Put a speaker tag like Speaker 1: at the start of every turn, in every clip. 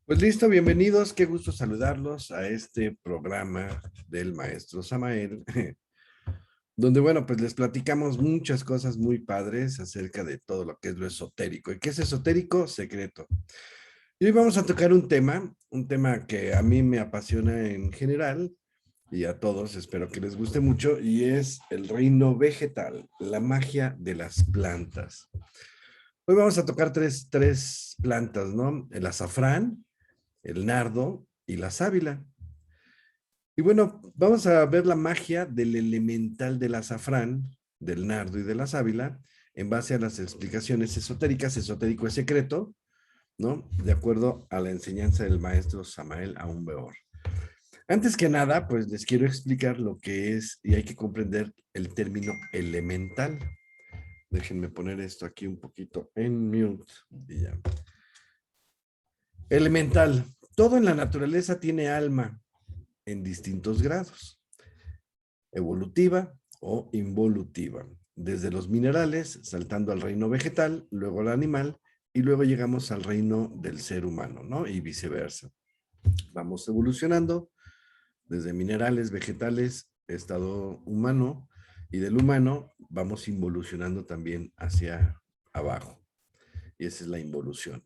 Speaker 1: Pues listo, bienvenidos, qué gusto saludarlos a este programa del maestro Samael, donde, bueno, pues les platicamos muchas cosas muy padres acerca de todo lo que es lo esotérico. ¿Y qué es esotérico? Secreto. Y hoy vamos a tocar un tema que a mí me apasiona en general y a todos, espero que les guste mucho, y es el reino vegetal, la magia de las plantas. Hoy vamos a tocar tres plantas, ¿no? El azafrán, el nardo y la sábila. Y bueno, vamos a ver la magia del elemental del azafrán, del nardo y de la sábila en base a las explicaciones esotéricas. Esotérico es secreto, ¿no? De acuerdo a la enseñanza del maestro Samael Aumbeor. Antes que nada, pues les quiero explicar lo que es y hay que comprender el término elemental. Déjenme poner esto aquí un poquito en mute y ya. Elemental. Todo en la naturaleza tiene alma en distintos grados, evolutiva o involutiva, desde los minerales, saltando al reino vegetal, luego al animal, y luego llegamos al reino del ser humano, ¿no? Y viceversa. Vamos evolucionando desde minerales, vegetales, estado humano, y del humano vamos involucionando también hacia abajo. Y esa es la involución.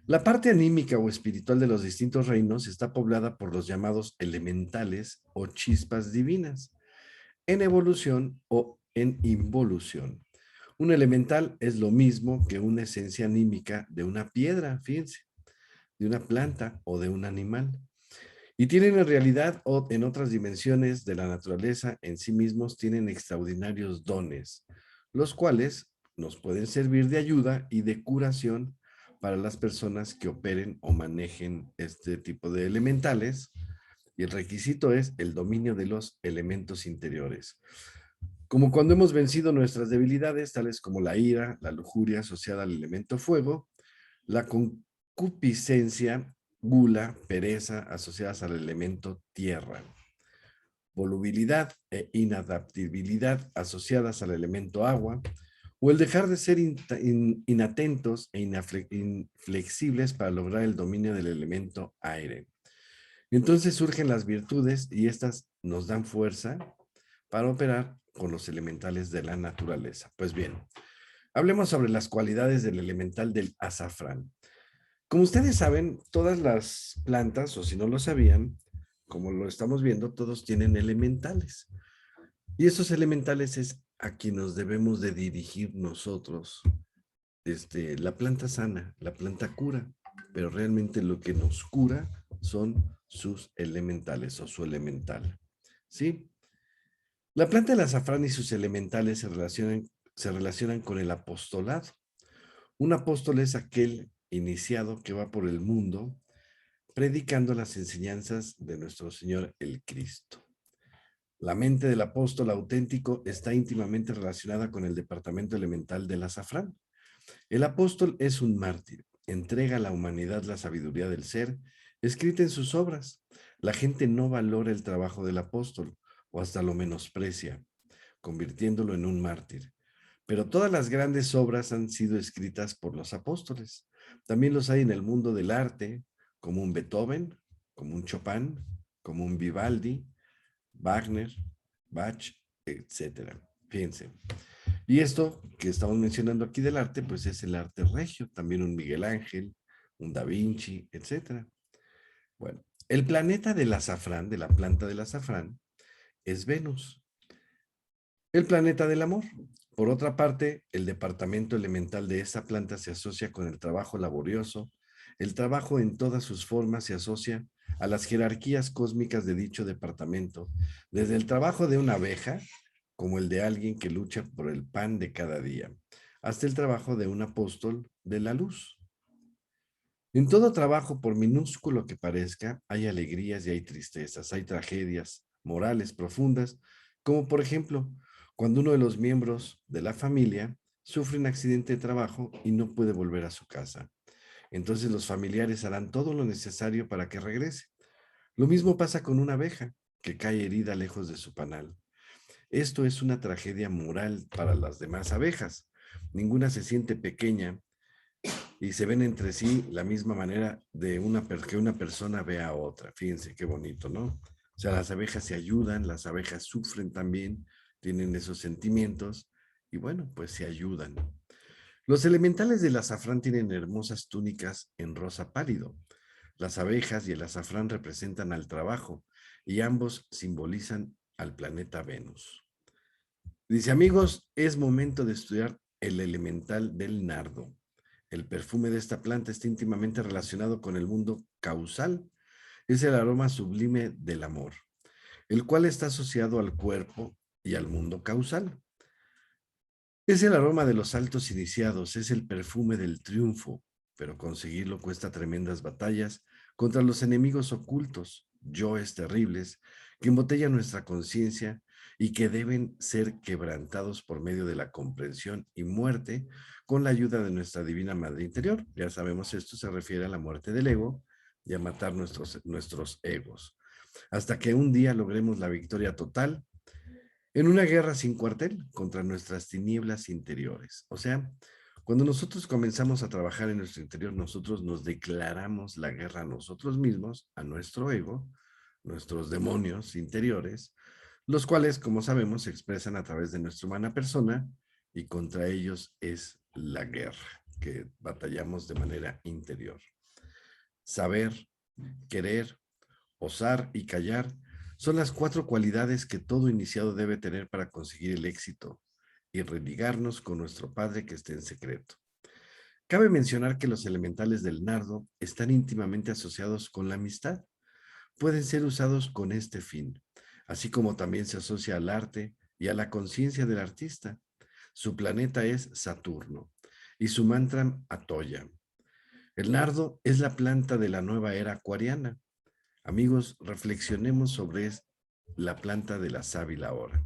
Speaker 1: La parte anímica o espiritual de los distintos reinos está poblada por los llamados elementales o chispas divinas, en evolución o en involución. Un elemental es lo mismo que una esencia anímica de una piedra, fíjense, de una planta o de un animal. Y tienen en realidad o en otras dimensiones de la naturaleza en sí mismos tienen extraordinarios dones, los cuales nos pueden servir de ayuda y de curación para las personas que operen o manejen este tipo de elementales. Y el requisito es el dominio de los elementos interiores. Como cuando hemos vencido nuestras debilidades, tales como la ira, la lujuria asociada al elemento fuego, la concupiscencia, gula, pereza asociadas al elemento tierra, volubilidad e inadaptabilidad asociadas al elemento agua, o el dejar de ser inatentos e inflexibles para lograr el dominio del elemento aire. Entonces surgen las virtudes y estas nos dan fuerza para operar con los elementales de la naturaleza. Pues bien, hablemos sobre las cualidades del elemental del azafrán. Como ustedes saben, todas las plantas, o si no lo sabían, como lo estamos viendo, todos tienen elementales. Y esos elementales es a quien nos debemos de dirigir nosotros. La planta sana, la planta cura, pero realmente lo que nos cura son sus elementales o su elemental. ¿Sí? La planta del azafrán y sus elementales se relacionan con el apostolado. Un apóstol es aquel iniciado que va por el mundo predicando las enseñanzas de nuestro Señor el Cristo. La mente del apóstol auténtico está íntimamente relacionada con el departamento elemental del azafrán. El apóstol es un mártir, entrega a la humanidad la sabiduría del ser, escrita en sus obras. La gente no valora el trabajo del apóstol o hasta lo menosprecia, convirtiéndolo en un mártir. Pero todas las grandes obras han sido escritas por los apóstoles. También los hay en el mundo del arte, como un Beethoven, como un Chopin, como un Vivaldi, Wagner, Bach, etcétera. Fíjense. Y esto que estamos mencionando aquí del arte, pues es el arte regio, también un Miguel Ángel, un Da Vinci, etcétera. Bueno, el planeta del azafrán, de la planta del azafrán, es Venus. El planeta del amor. Por otra parte, el departamento elemental de esta planta se asocia con el trabajo laborioso. El trabajo en todas sus formas se asocia a las jerarquías cósmicas de dicho departamento, desde el trabajo de una abeja, como el de alguien que lucha por el pan de cada día, hasta el trabajo de un apóstol de la luz. En todo trabajo, por minúsculo que parezca, hay alegrías y hay tristezas, hay tragedias morales profundas, como por ejemplo, cuando uno de los miembros de la familia sufre un accidente de trabajo y no puede volver a su casa. Entonces los familiares harán todo lo necesario para que regrese. Lo mismo pasa con una abeja que cae herida lejos de su panal. Esto es una tragedia moral para las demás abejas. Ninguna se siente pequeña y se ven entre sí la misma manera de que una persona ve a otra. Fíjense qué bonito, ¿no? O sea, las abejas se ayudan, las abejas sufren también, tienen esos sentimientos y bueno, pues se ayudan. Los elementales del azafrán tienen hermosas túnicas en rosa pálido. Las abejas y el azafrán representan al trabajo y ambos simbolizan al planeta Venus. Dice, amigos, es momento de estudiar el elemental del nardo. El perfume de esta planta está íntimamente relacionado con el mundo causal. Es el aroma sublime del amor, el cual está asociado al cuerpo y al mundo causal. Es el aroma de los altos iniciados, es el perfume del triunfo, pero conseguirlo cuesta tremendas batallas contra los enemigos ocultos, yoes terribles, que embotellan nuestra conciencia y que deben ser quebrantados por medio de la comprensión y muerte con la ayuda de nuestra divina madre interior. Ya sabemos, esto se refiere a la muerte del ego y a matar nuestros egos, hasta que un día logremos la victoria total en una guerra sin cuartel contra nuestras tinieblas interiores. O sea, cuando nosotros comenzamos a trabajar en nuestro interior, nosotros nos declaramos la guerra a nosotros mismos, a nuestro ego, nuestros demonios interiores, los cuales, como sabemos, se expresan a través de nuestra humana persona y contra ellos es la guerra que batallamos de manera interior. Saber, querer, osar y callar son las 4 cualidades que todo iniciado debe tener para conseguir el éxito y religarnos con nuestro Padre que esté en secreto. Cabe mencionar que los elementales del nardo están íntimamente asociados con la amistad. Pueden ser usados con este fin, así como también se asocia al arte y a la conciencia del artista. Su planeta es Saturno y su mantra Atoya. El nardo es la planta de la nueva era acuariana. Amigos, reflexionemos sobre la planta de la sábila ahora.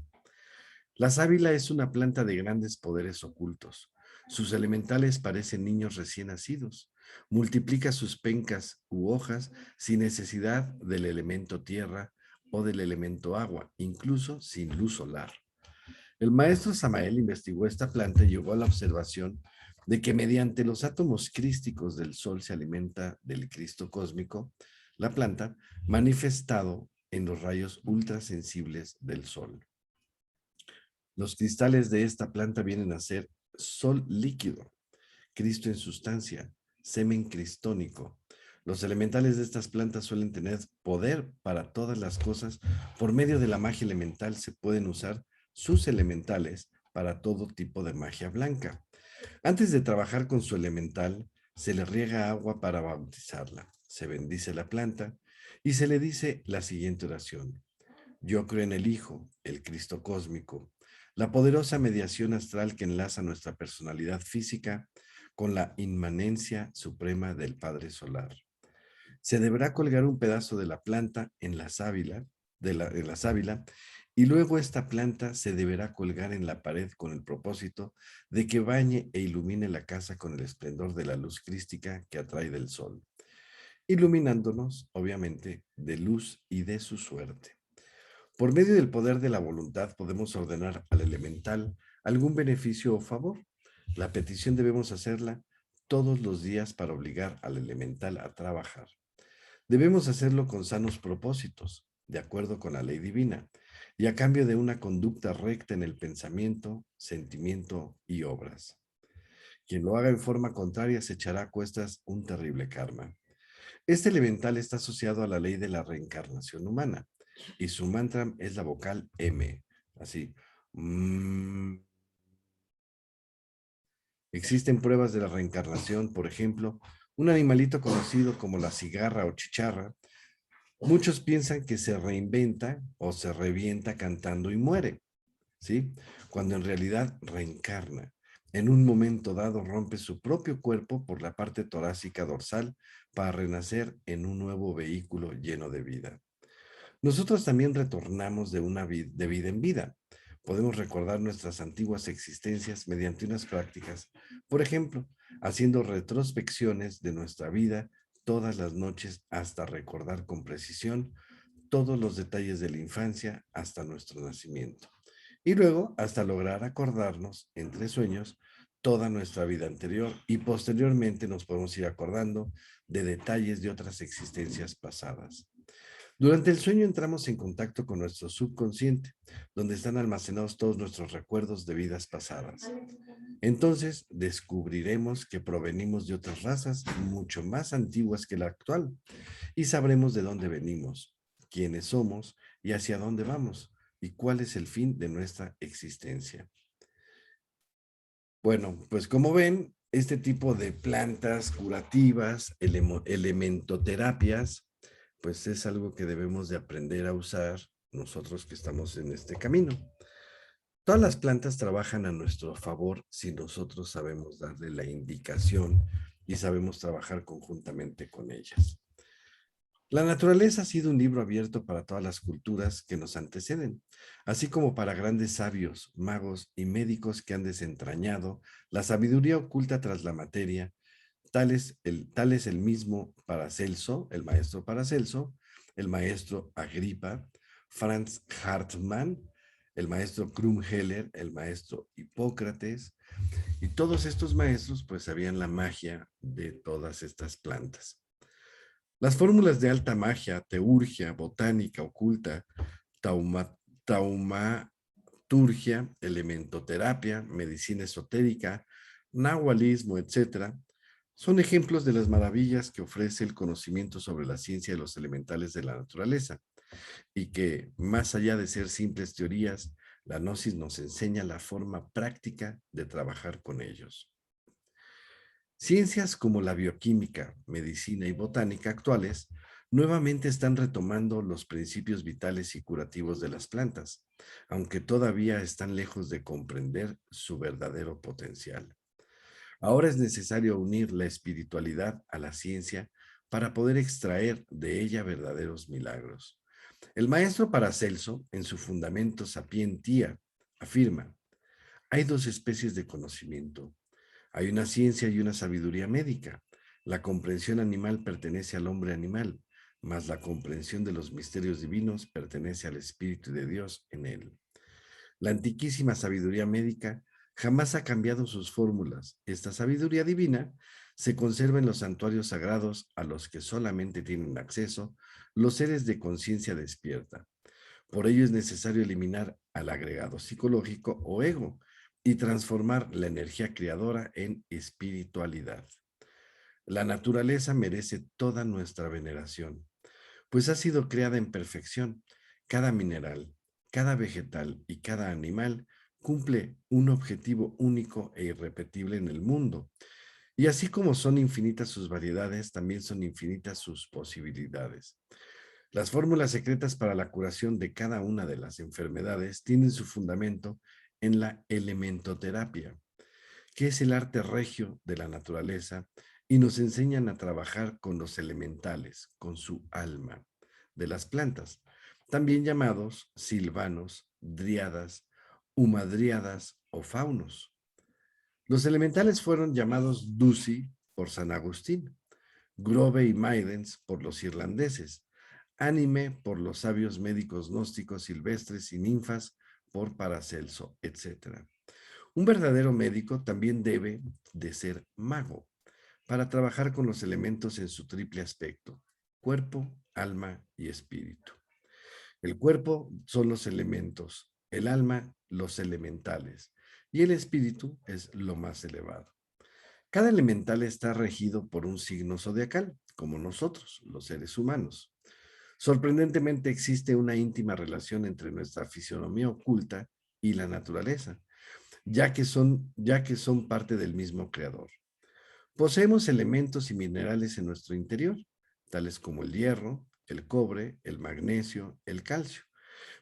Speaker 1: La sábila es una planta de grandes poderes ocultos. Sus elementales parecen niños recién nacidos. Multiplica sus pencas u hojas sin necesidad del elemento tierra o del elemento agua, incluso sin luz solar. El maestro Samael investigó esta planta y llegó a la observación de que mediante los átomos crísticos del Sol se alimenta del Cristo cósmico, la planta, manifestado en los rayos ultrasensibles del Sol. Los cristales de esta planta vienen a ser Sol líquido, Cristo en sustancia, semen cristónico. Los elementales de estas plantas suelen tener poder para todas las cosas. Por medio de la magia elemental se pueden usar sus elementales para todo tipo de magia blanca. Antes de trabajar con su elemental, se le riega agua para bautizarla. Se bendice la planta y se le dice la siguiente oración. Yo creo en el Hijo, el Cristo cósmico, la poderosa mediación astral que enlaza nuestra personalidad física con la inmanencia suprema del Padre Solar. Se deberá colgar un pedazo de la planta en la sábila, en la sábila, y luego esta planta se deberá colgar en la pared con el propósito de que bañe e ilumine la casa con el esplendor de la luz crística que atrae del sol, iluminándonos, obviamente, de luz y de su suerte. Por medio del poder de la voluntad podemos ordenar al elemental algún beneficio o favor. La petición debemos hacerla todos los días para obligar al elemental a trabajar. Debemos hacerlo con sanos propósitos, de acuerdo con la ley divina, y a cambio de una conducta recta en el pensamiento, sentimiento y obras. Quien lo haga en forma contraria se echará a cuestas un terrible karma. Este elemental está asociado a la ley de la reencarnación humana y su mantra es la vocal M, así. Existen pruebas de la reencarnación, por ejemplo, un animalito conocido como la cigarra o chicharra. Muchos piensan que se reinventa o se revienta cantando y muere, ¿sí? Cuando en realidad reencarna. En un momento dado rompe su propio cuerpo por la parte torácica dorsal para renacer en un nuevo vehículo lleno de vida. Nosotros también retornamos de vida en vida. Podemos recordar nuestras antiguas existencias mediante unas prácticas, por ejemplo, haciendo retrospecciones de nuestra vida todas las noches hasta recordar con precisión todos los detalles de la infancia hasta nuestro nacimiento. Y luego hasta lograr acordarnos entre sueños toda nuestra vida anterior y posteriormente nos podemos ir acordando de detalles de otras existencias pasadas. Durante el sueño entramos en contacto con nuestro subconsciente, donde están almacenados todos nuestros recuerdos de vidas pasadas. Entonces descubriremos que provenimos de otras razas mucho más antiguas que la actual y sabremos de dónde venimos, quiénes somos y hacia dónde vamos y cuál es el fin de nuestra existencia. Bueno, pues como ven, este tipo de plantas curativas, elementoterapias, pues es algo que debemos de aprender a usar nosotros que estamos en este camino. Todas las plantas trabajan a nuestro favor si nosotros sabemos darle la indicación y sabemos trabajar conjuntamente con ellas. La naturaleza ha sido un libro abierto para todas las culturas que nos anteceden, así como para grandes sabios, magos y médicos que han desentrañado la sabiduría oculta tras la materia, tal es el mismo Paracelso, el maestro Paracelso, el maestro Agripa, Franz Hartmann, el maestro Krumheller, el maestro Hipócrates, y todos estos maestros pues sabían la magia de todas estas plantas. Las fórmulas de alta magia, teurgia, botánica oculta, taumaturgia, elementoterapia, medicina esotérica, nahualismo, etcétera, son ejemplos de las maravillas que ofrece el conocimiento sobre la ciencia de los elementales de la naturaleza y que, más allá de ser simples teorías, la gnosis nos enseña la forma práctica de trabajar con ellos. Ciencias como la bioquímica, medicina y botánica actuales nuevamente están retomando los principios vitales y curativos de las plantas, aunque todavía están lejos de comprender su verdadero potencial. Ahora es necesario unir la espiritualidad a la ciencia para poder extraer de ella verdaderos milagros. El maestro Paracelso, en su Fundamento Sapientia, afirma: hay dos especies de conocimiento. Hay una ciencia y una sabiduría médica. La comprensión animal pertenece al hombre animal, mas la comprensión de los misterios divinos pertenece al Espíritu de Dios en él. La antiquísima sabiduría médica jamás ha cambiado sus fórmulas. Esta sabiduría divina se conserva en los santuarios sagrados a los que solamente tienen acceso los seres de conciencia despierta. Por ello es necesario eliminar al agregado psicológico o ego y transformar la energía creadora en espiritualidad. La naturaleza merece toda nuestra veneración, pues ha sido creada en perfección. Cada mineral, cada vegetal y cada animal cumple un objetivo único e irrepetible en el mundo. Y así como son infinitas sus variedades, también son infinitas sus posibilidades. Las fórmulas secretas para la curación de cada una de las enfermedades tienen su fundamento en la elementoterapia, que es el arte regio de la naturaleza, y nos enseñan a trabajar con los elementales, con su alma, de las plantas, también llamados silvanos, dríadas, humadríadas o faunos. Los elementales fueron llamados Dusi por San Agustín, Grove y Maidens por los irlandeses, Anime por los sabios médicos gnósticos silvestres y ninfas por Paracelso, etc. Un verdadero médico también debe de ser mago para trabajar con los elementos en su triple aspecto: cuerpo, alma y espíritu. El cuerpo son los elementos, el alma los elementales y el espíritu es lo más elevado. Cada elemental está regido por un signo zodiacal, como nosotros, los seres humanos. Sorprendentemente existe una íntima relación entre nuestra fisionomía oculta y la naturaleza, ya que son parte del mismo creador. Poseemos elementos y minerales en nuestro interior, tales como el hierro, el cobre, el magnesio, el calcio.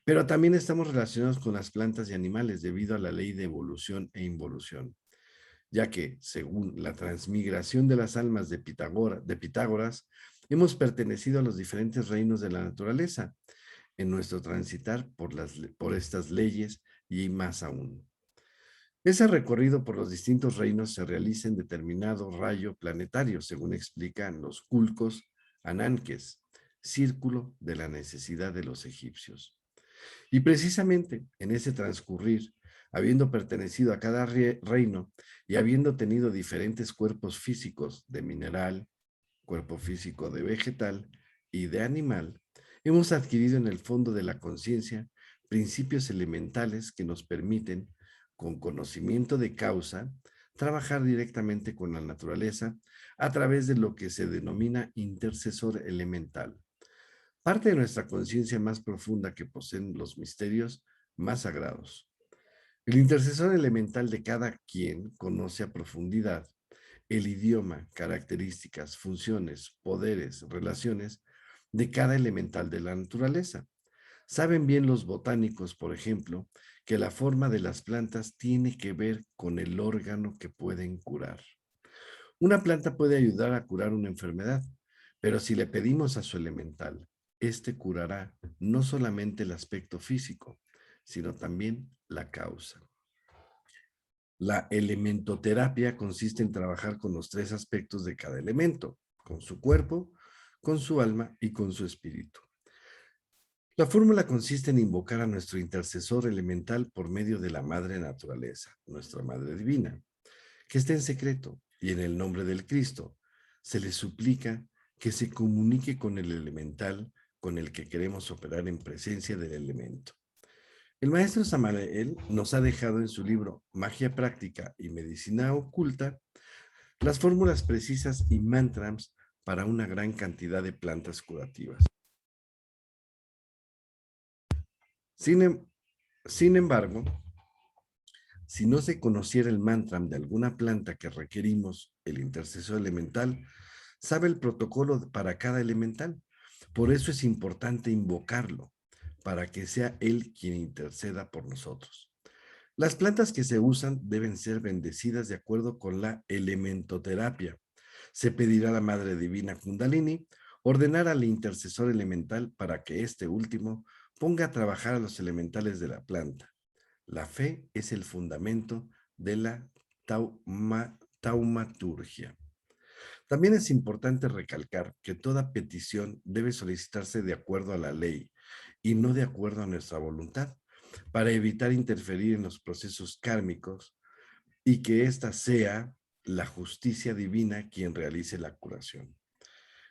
Speaker 1: Pero también estamos relacionados con las plantas y animales debido a la ley de evolución e involución, ya que, según la transmigración de las almas de Pitágoras, hemos pertenecido a los diferentes reinos de la naturaleza en nuestro transitar por estas leyes y más aún. Ese recorrido por los distintos reinos se realiza en determinado rayo planetario, según explican los culcos Ananques, círculo de la necesidad de los egipcios. Y precisamente en ese transcurrir Habiendo pertenecido a cada reino y habiendo tenido diferentes cuerpos físicos de mineral, cuerpo físico de vegetal y de animal, hemos adquirido en el fondo de la conciencia principios elementales que nos permiten, con conocimiento de causa, trabajar directamente con la naturaleza a través de lo que se denomina intercesor elemental, parte de nuestra conciencia más profunda que poseen los misterios más sagrados. El intercesor elemental de cada quien conoce a profundidad el idioma, características, funciones, poderes, relaciones de cada elemental de la naturaleza. Saben bien los botánicos, por ejemplo, que la forma de las plantas tiene que ver con el órgano que pueden curar. Una planta puede ayudar a curar una enfermedad, pero si le pedimos a su elemental, este curará no solamente el aspecto físico, sino también la causa. La elementoterapia consiste en trabajar con los tres aspectos de cada elemento, con su cuerpo, con su alma y con su espíritu. La fórmula consiste en invocar a nuestro intercesor elemental por medio de la Madre Naturaleza, nuestra Madre Divina, que está en secreto, y en el nombre del Cristo se le suplica que se comunique con el elemental con el que queremos operar en presencia del elemento. El maestro Samael nos ha dejado en su libro Magia Práctica y Medicina Oculta las fórmulas precisas y mantras para una gran cantidad de plantas curativas. Sin, sin embargo, si no se conociera el mantra de alguna planta que requerimos, el intercesor elemental sabe el protocolo para cada elemental. Por eso es importante invocarlo, para que sea él quien interceda por nosotros. Las plantas que se usan deben ser bendecidas de acuerdo con la elementoterapia. Se pedirá a la Madre Divina Kundalini ordenar al intercesor elemental para que este último ponga a trabajar a los elementales de la planta. La fe es el fundamento de la taumaturgia. También es importante recalcar que toda petición debe solicitarse de acuerdo a la ley y no de acuerdo a nuestra voluntad, para evitar interferir en los procesos kármicos y que ésta sea la justicia divina quien realice la curación.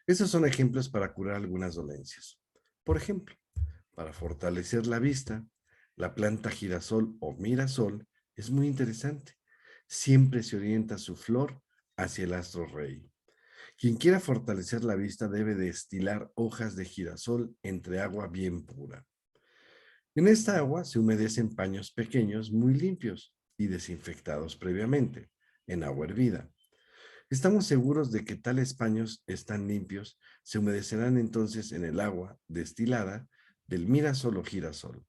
Speaker 1: Esos son ejemplos para curar algunas dolencias. Por ejemplo, para fortalecer la vista, la planta girasol o mirasol es muy interesante. Siempre se orienta su flor hacia el astro rey. Quien quiera fortalecer la vista debe destilar hojas de girasol entre agua bien pura. En esta agua se humedecen paños pequeños muy limpios y desinfectados previamente, en agua hervida. Estamos seguros de que tales paños están limpios, se humedecerán entonces en el agua destilada del mirasol o girasol.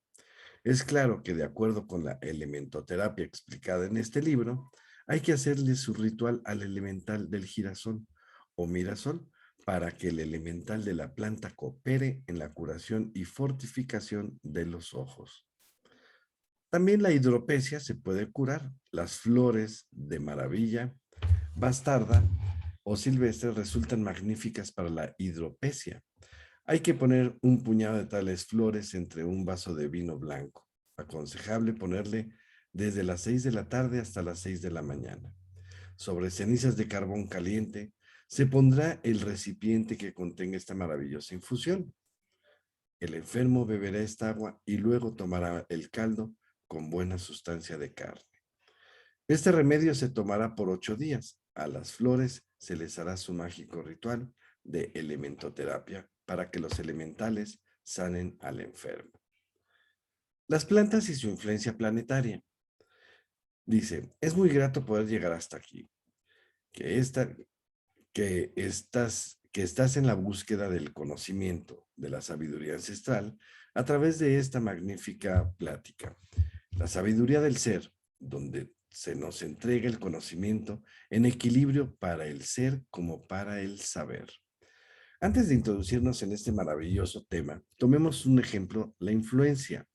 Speaker 1: Es claro que de acuerdo con la elementoterapia explicada en este libro, hay que hacerle su ritual al elemental del girasol o mirasol para que el elemental de la planta coopere en la curación y fortificación de los ojos. También la hidropesia se puede curar. Las flores de maravilla, bastarda o silvestre resultan magníficas para la hidropesia. Hay que poner un puñado de tales flores entre un vaso de vino blanco. Aconsejable ponerle desde las 6 de la tarde hasta las 6 de la mañana. Sobre cenizas de carbón caliente se pondrá el recipiente que contenga esta maravillosa infusión. El enfermo beberá esta agua y luego tomará el caldo con buena sustancia de carne. Este remedio se tomará por 8 días. A las flores se les hará su mágico ritual de elementoterapia para que los elementales sanen al enfermo. Las plantas y su influencia planetaria. Dice, es muy grato poder llegar hasta aquí, que estás en la búsqueda del conocimiento, de la sabiduría ancestral, a través de esta magnífica plática. La sabiduría del ser, donde se nos entrega el conocimiento en equilibrio para el ser como para el saber. Antes de introducirnos en este maravilloso tema, tomemos un ejemplo, la influencia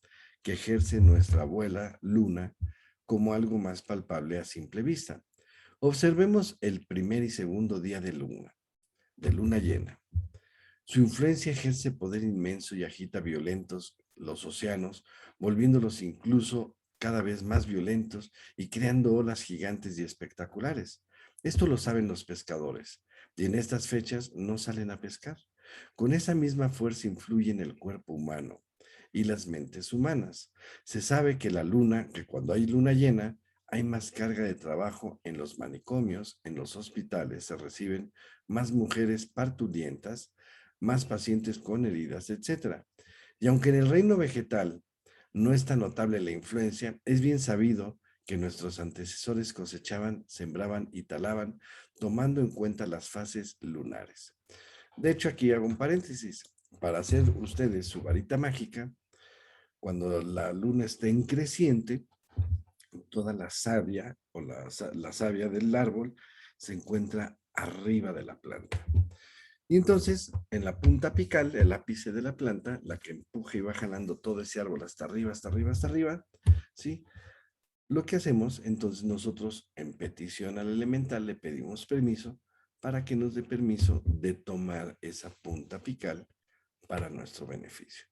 Speaker 1: que ejerce nuestra abuela Luna como algo más palpable a simple vista. Observemos el primer y segundo día de luna llena. Su influencia ejerce poder inmenso y agita violentos los océanos, volviéndolos incluso cada vez más violentos y creando olas gigantes y espectaculares. Esto lo saben los pescadores, y en estas fechas no salen a pescar. Con esa misma fuerza influye en el cuerpo humano y las mentes humanas. Se sabe que cuando hay luna llena, hay más carga de trabajo en los manicomios, en los hospitales, se reciben más mujeres parturientas, más pacientes con heridas, etcétera. Y aunque en el reino vegetal no es tan notable la influencia, es bien sabido que nuestros antecesores cosechaban, sembraban y talaban tomando en cuenta las fases lunares. De hecho, aquí hago un paréntesis. Para hacer ustedes su varita mágica, cuando la luna esté en creciente, toda la savia o la savia del árbol se encuentra arriba de la planta. Y entonces, en la punta apical, el ápice de la planta, la que empuja y va jalando todo ese árbol hasta arriba, hasta arriba, hasta arriba, ¿sí? Lo que hacemos, entonces nosotros en petición al elemental le pedimos permiso para que nos dé permiso de tomar esa punta apical para nuestro beneficio.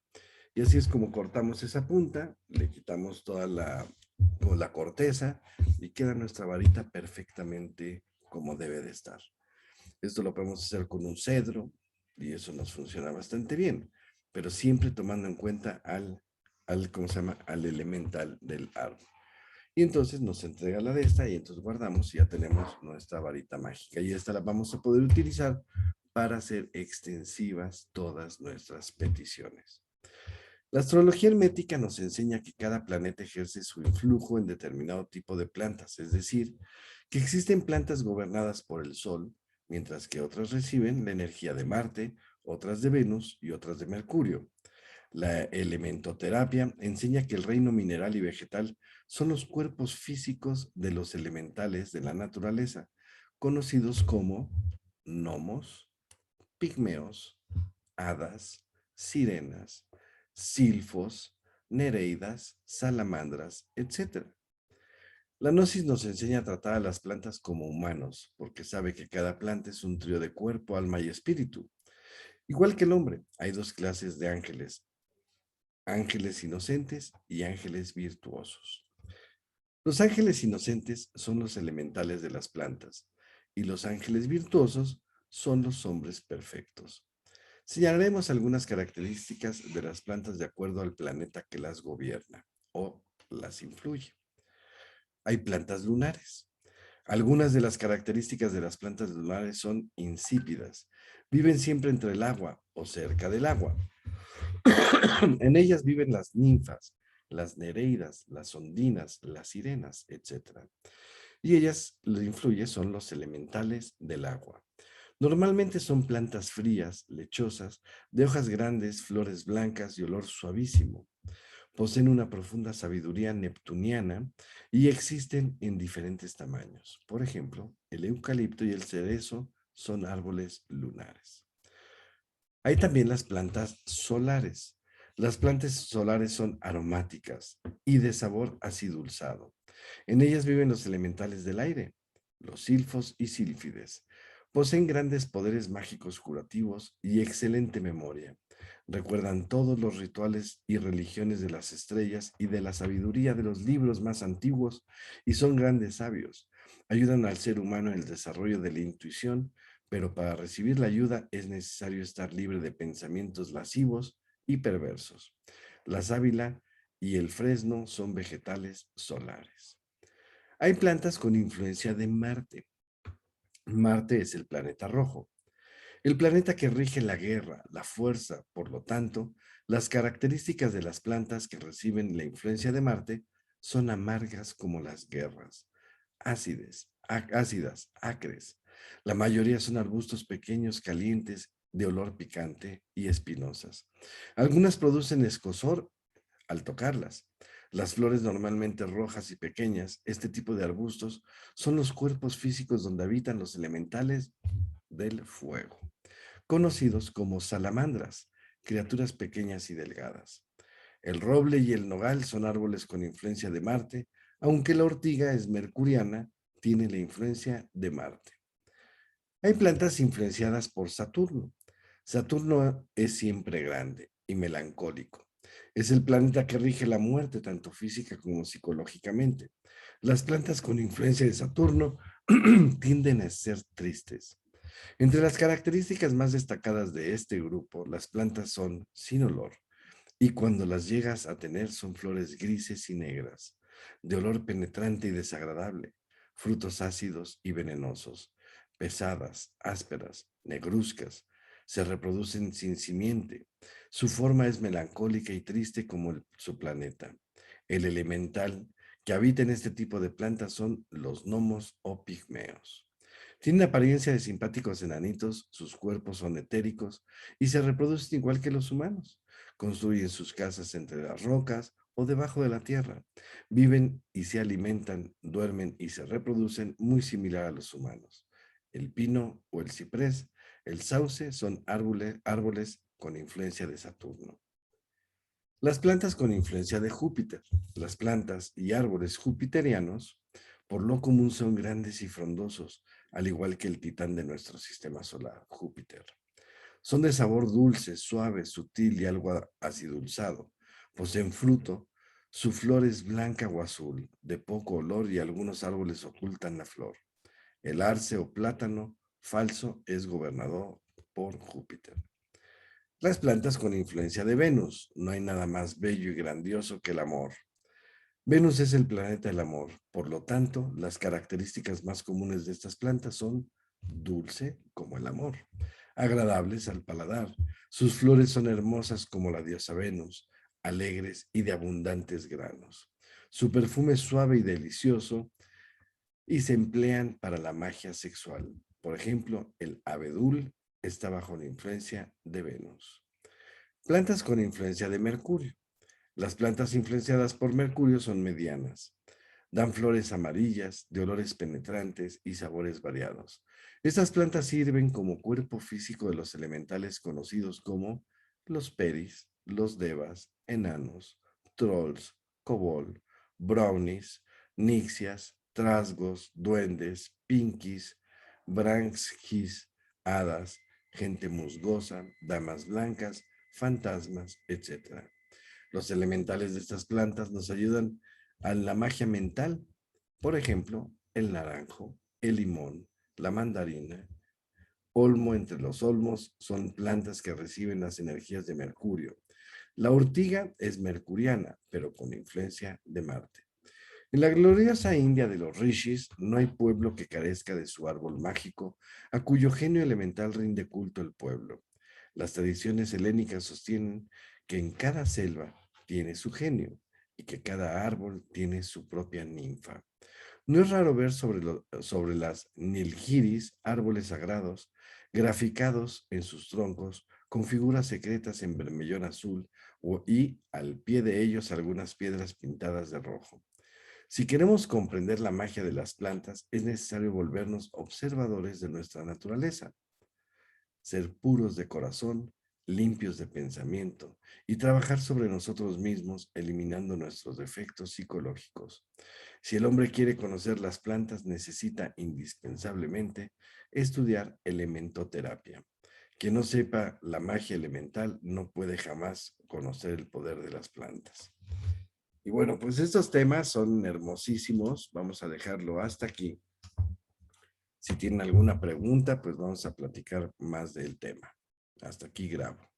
Speaker 1: Y así es como cortamos esa punta, le quitamos toda la corteza y queda nuestra varita perfectamente como debe de estar. Esto lo podemos hacer con un cedro y eso nos funciona bastante bien, pero siempre tomando en cuenta ¿cómo se llama? Al elemental del árbol. Y entonces nos entrega la de esta y entonces guardamos y ya tenemos nuestra varita mágica. Y esta la vamos a poder utilizar para hacer extensivas todas nuestras peticiones. La astrología hermética nos enseña que cada planeta ejerce su influjo en determinado tipo de plantas, es decir, que existen plantas gobernadas por el Sol, mientras que otras reciben la energía de Marte, otras de Venus y otras de Mercurio. La elementoterapia enseña que el reino mineral y vegetal son los cuerpos físicos de los elementales de la naturaleza, conocidos como gnomos, pigmeos, hadas, sirenas, silfos, nereidas, salamandras, etc. La gnosis nos enseña a tratar a las plantas como humanos, porque sabe que cada planta es un trío de cuerpo, alma y espíritu. Igual que el hombre, hay dos clases de ángeles, ángeles inocentes y ángeles virtuosos. Los ángeles inocentes son los elementales de las plantas y los ángeles virtuosos son los hombres perfectos. Señalaremos algunas características de las plantas de acuerdo al planeta que las gobierna o las influye. Hay plantas lunares. Algunas de las características de las plantas lunares son insípidas. Viven siempre entre el agua o cerca del agua. En ellas viven las ninfas, las nereidas, las ondinas, las sirenas, etc. Y ellas lo influye son los elementales del agua. Normalmente son plantas frías, lechosas, de hojas grandes, flores blancas y olor suavísimo. Poseen una profunda sabiduría neptuniana y existen en diferentes tamaños. Por ejemplo, el eucalipto y el cerezo son árboles lunares. Hay también las plantas solares. Las plantas solares son aromáticas y de sabor acidulzado. En ellas viven los elementales del aire, los silfos y sílfides. Poseen grandes poderes mágicos curativos y excelente memoria. Recuerdan todos los rituales y religiones de las estrellas y de la sabiduría de los libros más antiguos y son grandes sabios. Ayudan al ser humano en el desarrollo de la intuición, pero para recibir la ayuda es necesario estar libre de pensamientos lascivos y perversos. La sábila y el fresno son vegetales solares. Hay plantas con influencia de Marte. Marte es el planeta rojo, el planeta que rige la guerra, la fuerza. Por lo tanto, las características de las plantas que reciben la influencia de Marte son amargas como las guerras, ácidas, acres. La mayoría son arbustos pequeños, calientes, de olor picante y espinosas. Algunas producen escozor al tocarlas. Las flores normalmente rojas y pequeñas, este tipo de arbustos, son los cuerpos físicos donde habitan los elementales del fuego, conocidos como salamandras, criaturas pequeñas y delgadas. El roble y el nogal son árboles con influencia de Marte, aunque la ortiga es mercuriana, tiene la influencia de Marte. Hay plantas influenciadas por Saturno. Saturno es siempre grande y melancólico. Es el planeta que rige la muerte, tanto física como psicológicamente. Las plantas con influencia de Saturno tienden a ser tristes. Entre las características más destacadas de este grupo, las plantas son sin olor y cuando las llegas a tener son flores grises y negras, de olor penetrante y desagradable, frutos ácidos y venenosos, pesadas, ásperas, negruzcas, se reproducen sin simiente. Su forma es melancólica y triste como su planeta. El elemental que habita en este tipo de plantas son los gnomos o pigmeos. Tienen apariencia de simpáticos enanitos, sus cuerpos son etéricos y se reproducen igual que los humanos. Construyen sus casas entre las rocas o debajo de la tierra. Viven y se alimentan, duermen y se reproducen muy similar a los humanos. El pino o el ciprés, el sauce son árboles con influencia de Saturno. Las plantas con influencia de Júpiter. Las plantas y árboles jupiterianos, por lo común, son grandes y frondosos, al igual que el titán de nuestro sistema solar, Júpiter. Son de sabor dulce, suave, sutil y algo acidulzado. Poseen fruto. Su flor es blanca o azul, de poco olor y algunos árboles ocultan la flor. El arce o plátano falso es gobernado por Júpiter. Las plantas con influencia de Venus. No hay nada más bello y grandioso que el amor. Venus es el planeta del amor. Por lo tanto, las características más comunes de estas plantas son dulce como el amor, agradables al paladar. Sus flores son hermosas como la diosa Venus, alegres y de abundantes granos. Su perfume es suave y delicioso y se emplean para la magia sexual. Por ejemplo, el abedul está bajo la influencia de Venus. Plantas con influencia de Mercurio. Las plantas influenciadas por Mercurio son medianas. Dan flores amarillas, de olores penetrantes y sabores variados. Estas plantas sirven como cuerpo físico de los elementales conocidos como los peris, los devas, enanos, trolls, kobold, brownies, nixias, trasgos, duendes, pinkies, branskis, hadas, gente musgosa, damas blancas, fantasmas, etc. Los elementales de estas plantas nos ayudan a la magia mental. Por ejemplo, el naranjo, el limón, la mandarina, olmo entre los olmos son plantas que reciben las energías de Mercurio. La ortiga es mercuriana, pero con influencia de Marte. En la gloriosa India de los rishis no hay pueblo que carezca de su árbol mágico, a cuyo genio elemental rinde culto el pueblo. Las tradiciones helénicas sostienen que en cada selva tiene su genio y que cada árbol tiene su propia ninfa. No es raro ver sobre las nilgiris, árboles sagrados, graficados en sus troncos con figuras secretas en vermellón azul y al pie de ellos algunas piedras pintadas de rojo. Si queremos comprender la magia de las plantas, es necesario volvernos observadores de nuestra naturaleza, ser puros de corazón, limpios de pensamiento y trabajar sobre nosotros mismos, eliminando nuestros defectos psicológicos. Si el hombre quiere conocer las plantas, necesita indispensablemente estudiar elementoterapia. Quien no sepa la magia elemental no puede jamás conocer el poder de las plantas. Y bueno, pues estos temas son hermosísimos. Vamos a dejarlo hasta aquí. Si tienen alguna pregunta, pues vamos a platicar más del tema. Hasta aquí grabo.